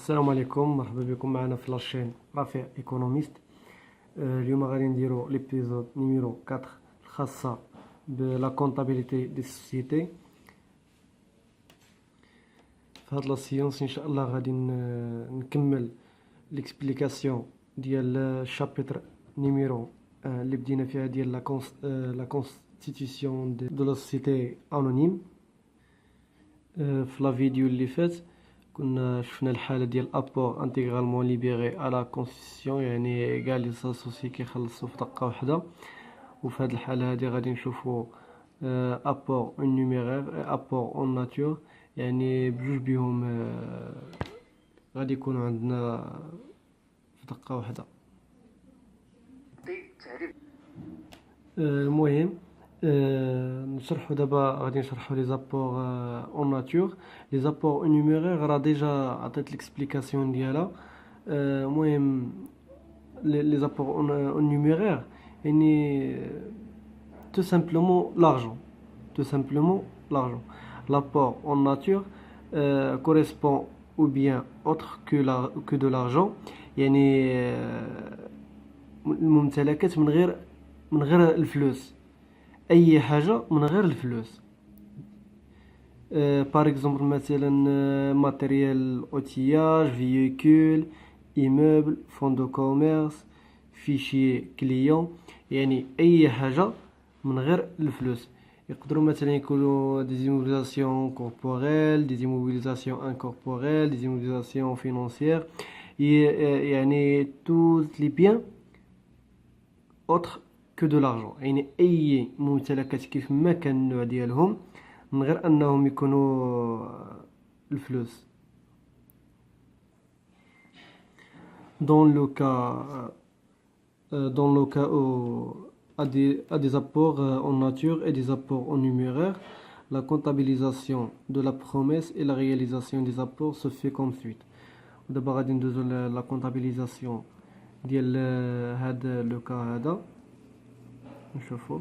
السلام عليكم، مرحبا بكم معنا في لاشين رفيع ايكونوميست. اليوم غادي نديرو ليبيزود نيميرو 4 الخاصة بلا كونطابيليتي دي سوسيتي. في هاد لا سيونس ان شاء الله غادي نكمل ليكسبليكاسيون ديال الشابتر نيميرو اللي بدينا فيها ديال لا كونستيتيسيون دو لا سوسيتي انونيم. في لا فيديو اللي فات كنا شفنا الحاله ديال ابور انتيغرالمون ليبيري على كونستيتيسيون، يعني كاع لي ساسوسي كيخلصوا في دقه واحده. وفي هذه الحاله هذه غادي نشوفوا ابور اون نيميرير ابور اون ناتور، يعني بجوج بهم غادي يكونوا عندنا في دقه واحده. المهم نشرحوا دابا، غادي نشرحوا لي زابور اون ناتور. لي زابور اون نيميرير راه ديجا عطيت ليكسبليكاسيون ديالها. المهم لي زابور اون نيميرير يعني tout simplement l'argent. Tout simplement l'argent. L'apport en nature correspond ou bien autre que de l'argent. يعني الممتلكات من غير الفلوس، اي حاجه من غير الفلوس. بار اكزومبل مثلا ماتيريال اوتياج، فييكول، ايموبل، فون دو كوميرس، فيشي كليون، يعني اي حاجه من غير الفلوس. يقدروا مثلا يكونوا دي زيموبيليزاسيون كوربوريل، دي زيموبيليزاسيون انكوربوريل، دي زيموبيليزاسيون فينانسيير، يعني توت لي بيان autre que de l'argent. يعني اي ممتلكات كيف ما كان النوع ديالهم من غير انهم يكونوا الفلوس. dans le cas où à des apports en nature et des apports en numéraire, la comptabilisation de la promesse et la réalisation des apports se fait comme suite. d'abord غادي ندوزو la comptabilisation ديال هذا لو كا هذا. نشوفوا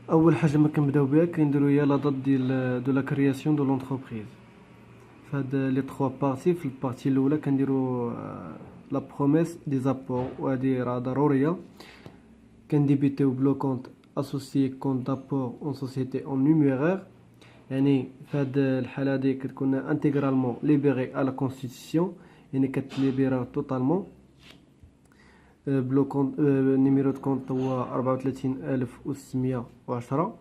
اول حاجه ما كنبداو بها كنديروا هي لا دات ديال دو لا كرياسيون دو لونتربريز. فهاد لي 3 بارتي، في البارتي الاولى كنديروا لا بروميس دي زابور، وهذه راه ضروريه. كنديبيتيو بلو كونت اسوسيي كونت دابور اون سوسيتي اون نيميرير، يعني في هاد الحاله هادي كتكون انتيغرالمون ليبيري على كونستيتيسيون، يعني كتليبيرا توتالمون. بلو كونت نيميرو دو كونت هو 34610.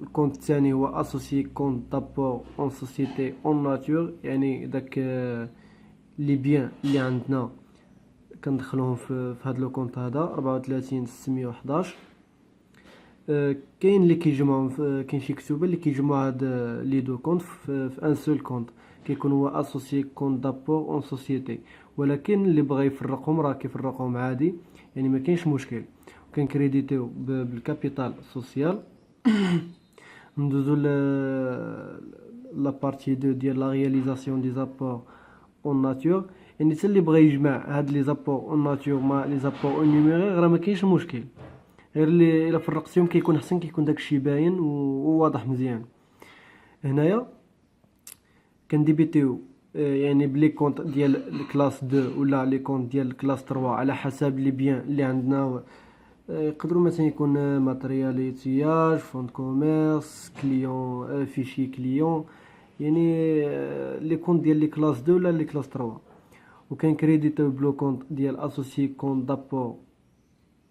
الكونت الثاني هو اسوسيي كونت دابور اون سوسيتي اون ناتور، يعني داك لي بيان اللي عندنا كندخلوهم في هذا لو كونت هذا 34611. كاين اللي كيجمعهم كاين شي كتوبه اللي كيجمعوا هاد لي دو كونت في ان سول كونت، كيكون هو اسوسيي كونت دابور اون سوسيتي. ولكن اللي بغى يفرقهم راه كيفرقهم عادي، يعني ما كاينش مشكل. كنكريديتيو بالكابيتال سوسيال. ندوزو لا بارتي 2 ديال لا رياليزاسيون دي زابور اون ناتور، يعني حتى اللي بغى يجمع هاد لي زابور اون ناتور مع لي زابور اون نيميرير راه ما كاينش مشكل، غير اللي الا فرقتيهم كيكون احسن، كيكون داكشي باين وواضح مزيان. هنايا كنديبيتيو يعني بلي كونط ديال الكلاس 2 ولا لي كونط ديال الكلاس 3 على حسب لي بيان اللي عندنا. يقدروا مثلا يكون ماترياليتياج، فون كوميرس، كليون، فيشي كليون، يعني لي كونط ديال لي كلاس 2 ولا لي كلاس 3. وكان كريديتو بلو كونط ديال اسوسي كونط دابور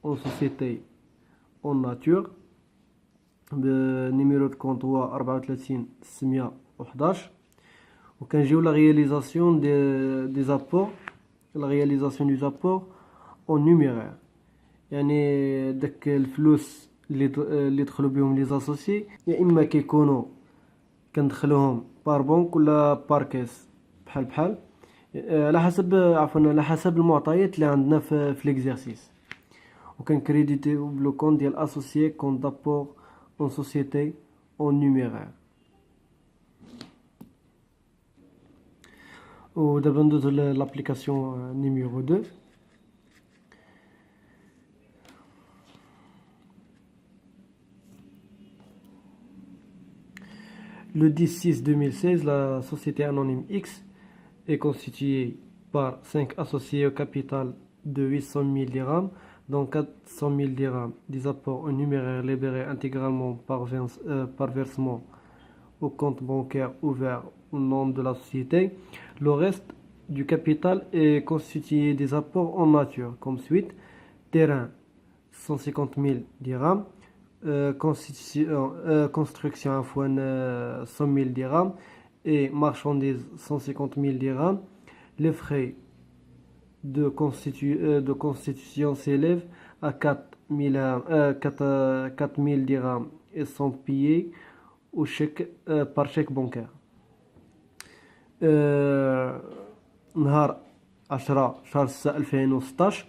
اون سوسيتي اون ناتور، بنيميرو دو كونط هو 34611. وكنجيو لا رياليزاسيون دي زابور، لا رياليزاسيون دي زابور اون نيميرير، يعني داك الفلوس اللي دخلوا بهم لي زاسوسي، يا اما كيكونوا كندخلوهم بار بونك ولا بار كيس، بحال على حسب على حسب المعطيات اللي عندنا في ليكزارسيس. وكنكريديتي بلو كونت ديال اسوسيي كونت دابور اون سوسيتي اون نيميرير. ودابا ندوزو لابليكاسيون نيميرو 2. Le 10-6-2016, la société anonyme X est constituée par 5 associés au capital de 800 000 dirhams, dont 400 000 dirhams des apports en numéraire libérés intégralement par versement au compte bancaire ouvert au nom de la société. Le reste du capital est constitué des apports en nature, comme suite: terrain 150 000 dirhams, construction à fois 100 000 dirhams et marchandises 150 000 dirhams. Les frais de constitution s'élèvent à 4 000 dirhams et sont payés au par chèque bancaire. نهار 10 شهر 6 2016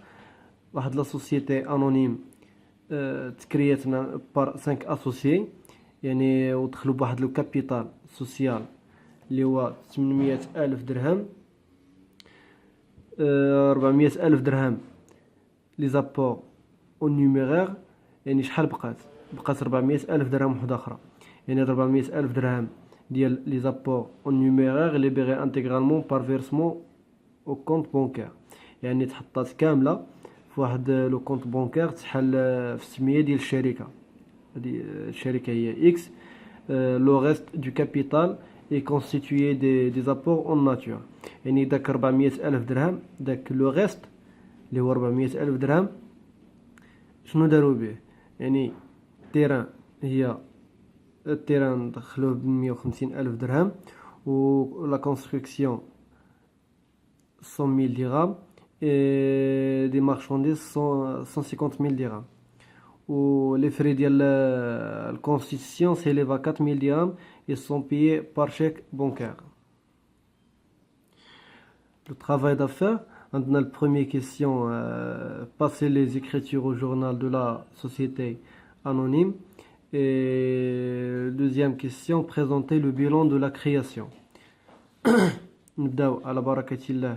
واحد لا سوسيتي انونيم تكريات بار 5 اسوسيي، يعني ودخلوا بواحد لو كابيتال سوسيال اللي هو 800 الف درهم، 400 الف درهم لي زابور او نيميرير. يعني شحال بقات 400 الف درهم وحده اخرى، يعني 400 الف درهم ديال لي زابور او نيميرير ليبيري انتيغرالمون بار فيرسمون او كونت بونكير، يعني تحطات كامله في واحد لو كونت بونكير تحل في السميه ديال الشركه. هذه الشركه هي اكس. لو ريست دو كابيتال اي كونستيتوي دي زابور اون ناتور، يعني داك 400 الف درهم، داك لو ريست اللي هو 400 الف درهم شنو داروا به؟ يعني التيران هي التيران دخلوه ب 150 الف درهم، و لا كونستركسيون 100 000 dirhams et des marchandises 150 000 dirhams. Ou les frais de la constitution s'élèvent à 4 000 dirhams et sont payés par chèque bancaire. Le travail d'affaires, on a la première question, passer les écritures au journal de la société anonyme. Et deuxième question, présenter le bilan de la création. نبداو على بركة الله.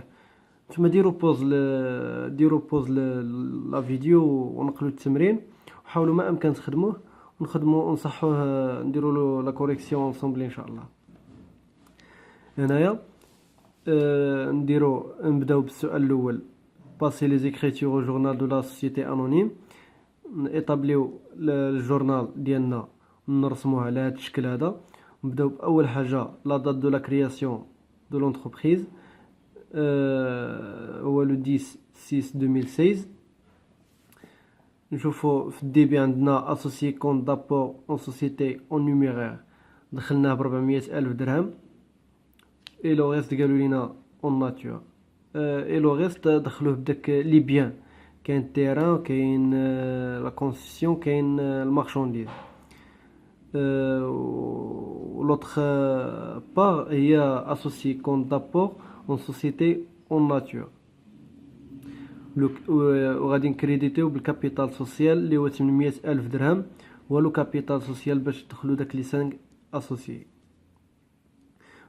نتوما ديروا بوز لا فيديو ونقلوا التمرين، وحاولوا ما امكن تخدموه ونصحوه، نديروا له لا كوريكسيون اونصومبل ان شاء الله. هنايا نبداو بالسؤال الاول، باسي لي زيكريتور او جورنال دو لا سوسيتي انونيم. نيطابليو الجورنال ديالنا نرسموه على هذا الشكل هذا. نبداو باول حاجه لا دات دو لا كرياسيون de l'entreprise, le 10-6-2016. نشوفوا في الديبي عندنا associé compte d'apport en société en numéraire دخلناه ب 400 ألف درهم، et le reste قالوا لينا en nature، et le reste دخلوه بداك لي بيان، كاين التيران، كاين لا كونسيسيون، كاين المارشانديز. L'autre part est associé compte d'apport en société en nature. وغادي نكريديتيو بالكابيتال سوسيال اللي هو 800 ألف درهم، ولو كابيتال سوسيال باش تدخلوا داك لي 5 اسوسيي.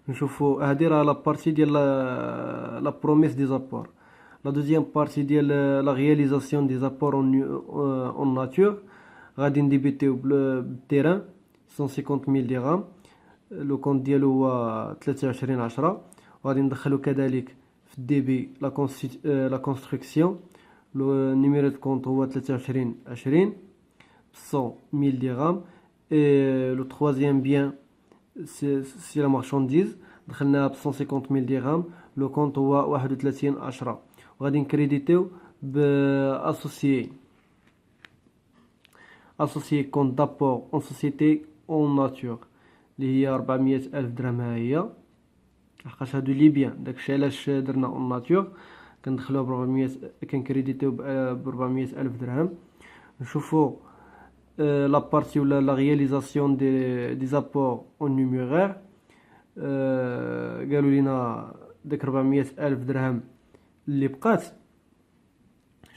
نشوفوا هادي راه لا بارتي ديال لا بروميس دي زابور. لا دوزيام بارتي ديال لا رياليزاسيون دي زابور اون ناتور. غادي نديبيتيو بالتيران 150 000 درهم، لو كونت ديالو هو 23/10. وغادي ندخلو كذلك في الديبي لا كونستركسيون، لو نيميرو دو كونت هو 23/20 100 000 dirhams. Et le troisième bien c'est la marchandise، دخلناها ب 150 000 dirhams، لو كونت هو 31/10. وغادي نكريديتيو باسوسيي compte d'apport en société en nature اللي هي 400 ألف درهم. ها هي لحقاش هادو لي بيان، داكشي علاش درنا اون ناتور، كندخلوها ب 400، كنكريديتيو ب 400 ألف درهم. نشوفوا لا بارتي ولا لا رياليزاسيون دي زابور اون نيميرير. قالوا لينا داك 400 ألف درهم اللي بقات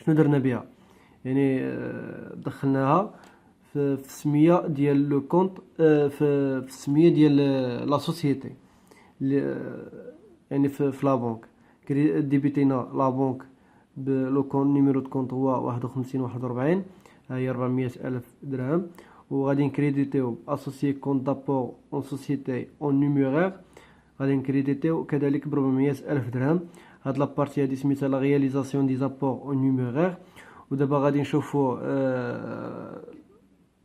شنو درنا بها، يعني دخلناها في السميه ديال لو كونت، في السميه ديال لا سوسيتي، يعني في لا بنك ديبيتينا لا بنك بلو كونت نيميرو دو كونت هو 51/41. ها هي 400 ألف درهم. وغادي نكريديتيو اسوسيي كونت دابور اون سوسيتي اون نيميرير، غادي نكريديتيو كذلك ب 400 الف درهم. هاد لابارتي هادي سميتها لا رياليزاسيون دي زابور اون نيميرير. ودابا غادي نشوفو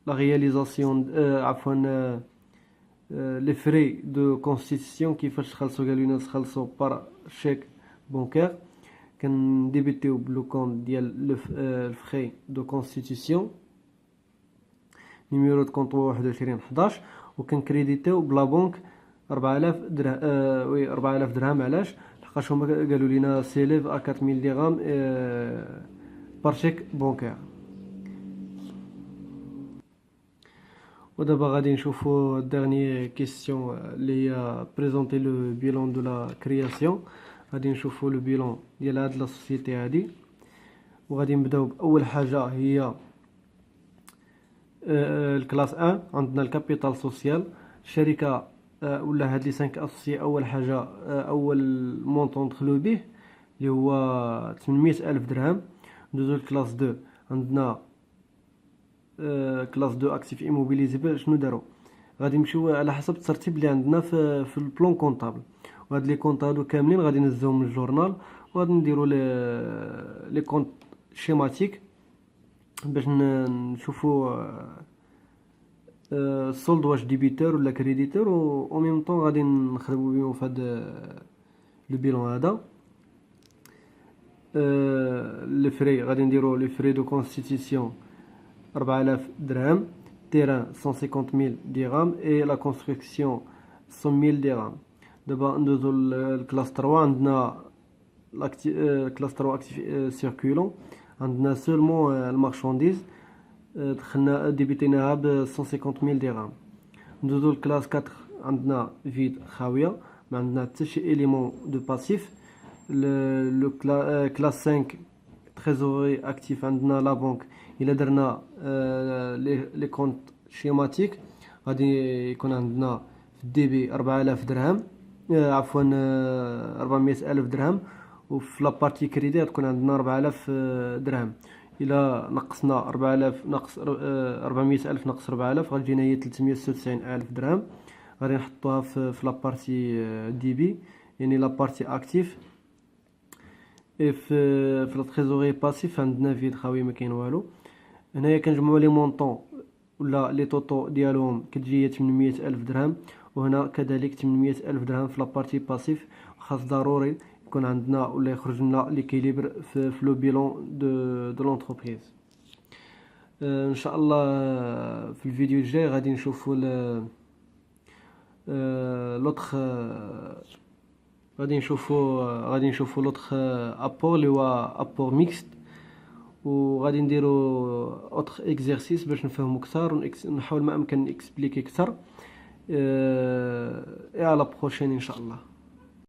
لا رياليزاسيون عفوا لي فري دو كونستيتيسيون كيفاش تخلصو. قالوا لنا تخلصو بار شيك بونكير. كنديبيتيو بلو كونت ديال الفري دو كونستيتيسيون نيميرو دو كونط 21 11، وكنكريديتيو بلا بنك 4000 درهم. وي 4000 درهم. علاش؟ لحقاش هما قالوا لنا سيليف ا 4000 درهم بار شيك بونكير. ودابا غادي نشوفو ديرني كيسيون اللي هي بريزونتي لو بيلون دو لا كرياسيون. غادي نشوفو لو بيلون ديال هاد لا سوسيتي هادي، وغادي نبداو باول حاجه هي الكلاس 1. عندنا الكابيتال سوسيال الشركه ولا هاد لي 5 اسوسيي. اول حاجه اول مونطون دخلو به اللي هو 800 الف درهم. ندوزو الكلاس 2. عندنا كلاس 2 اكتيف ايموبيليزيبل. شنو داروا؟ غادي نمشيو على حسب الترتيب اللي عندنا في البلان كونطابل. وهاد لي كونط هادو كاملين غادي نهزوهم من الجورنال، وغادي نديرو لي كونط شيماتيك باش نشوفو السولد واش ديبيتور ولا كريديتور، و ميم طون غادي نخدمو بهم في هاد لو بيلون هذا. لي فري غادي نديرو لي فري دو كونستيتيسيون 4000 درهم، تيران 150,000 درهم اي لا كونستركسيون 100,000 درهم. دابا ندوزو الكلاس 3. عندنا كلاس 3 اكتيف سيركولون. عندنا سولمون المارشانديز دخلنا ديبيتيناها ب 150,000 درهم. ندوزو الكلاس 4. عندنا فيد خاويه، ما عندنا حتى شي اليمون دو باسيف. لو كلاس 5 تريزوري اكتيف. عندنا لا بنك الا درنا لي كونط شيماتيك غادي يكون عندنا في الدي بي 4000 درهم، عفوا 400 الف درهم. وفي لابارتي كريدي غتكون عندنا 4000 درهم. الا نقصنا 4000 ناقص 400 الف ناقص 4000 غتجينا هي 396 الف درهم. غادي نحطوها في لابارتي دي بي، يعني لابارتي اكتيف. في لا تريزوري باسيف عندنا فيد خاوي ما كاين والو. هنايا كنجمعوا لي مونطون ولا لي طوطو ديالهم كتجي 800 الف درهم، وهنا كذلك 800 الف درهم في لابارتي باسيف. خاص ضروري يكون عندنا ولا يخرج لنا ليكيليبر في لو بيلون دو لونتربريز. ان شاء الله في الفيديو الجاي غادي نشوفوا لوطخ غادي نشوفوا لوطخ ابور اللي هو ابور ميكست، وغادي نديرو اوتر اكزرسيس باش نفهمو اكثر ونحاول ما امكن اكسبليكي اكثر. اي على بروشين ان شاء الله.